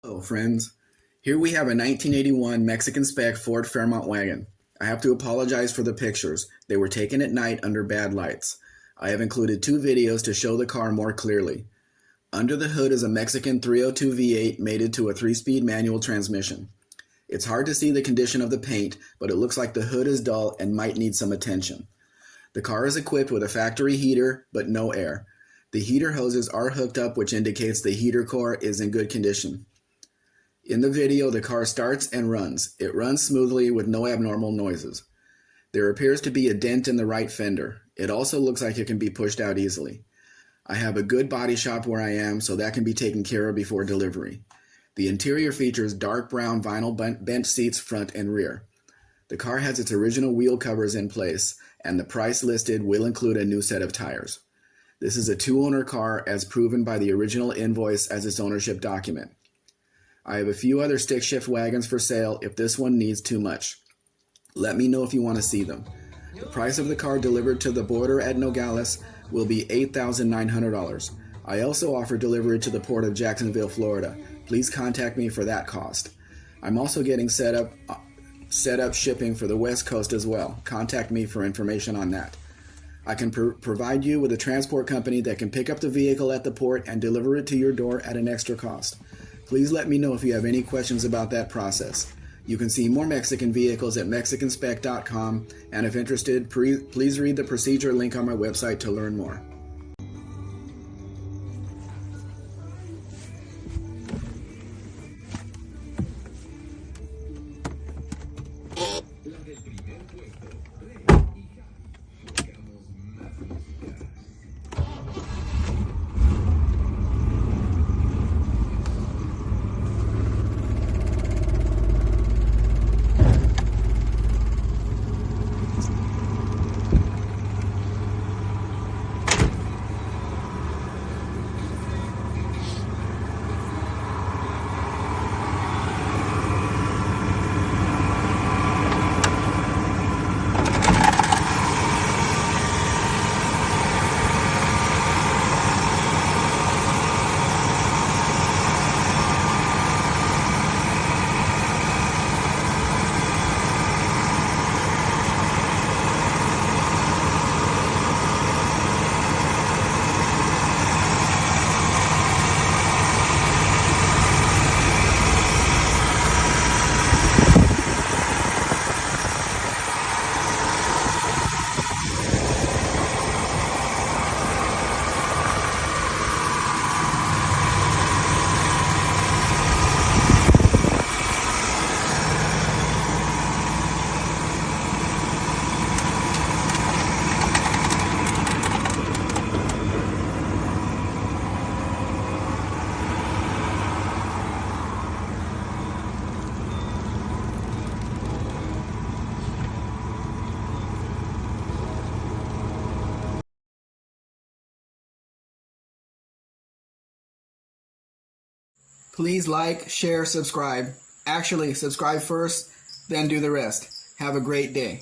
Hello friends, here we have a 1981 Mexican Spec Ford Fairmont wagon. I have to apologize for the pictures. They were taken at night under bad lights. I have included two videos to show the car more clearly. Under the hood is a Mexican 302 V8 mated to a 3-speed manual transmission. It's hard to see the condition of the paint, but it looks like the hood is dull and might need some attention. The car is equipped with a factory heater, but no air. The heater hoses are hooked up, which indicates the heater core is in good condition. In the video, the car starts and runs. It runs smoothly with no abnormal noises. There appears to be a dent in the right fender. It also looks like it can be pushed out easily. I have a good body shop where I am, so that can be taken care of before delivery. The interior features dark brown vinyl bench seats front and rear. The car has its original wheel covers in place, and the price listed will include a new set of tires. This is a two-owner car as proven by the original invoice as its ownership document. I have a few other stick shift wagons for sale if this one needs too much. Let me know if you want to see them. The price of the car delivered to the border at Nogales will be $8,900. I also offer delivery to the port of Jacksonville, Florida. Please contact me for that cost. I'm also getting set up shipping for the West Coast as well. Contact me for information on that. I can provide you with a transport company that can pick up the vehicle at the port and deliver it to your door at an extra cost. Please let me know if you have any questions about that process. You can see more Mexican vehicles at mexicanspec.com, and if interested, please read the procedure link on my website to learn more. Please like, share, subscribe. Actually, subscribe first, then do the rest. Have a great day.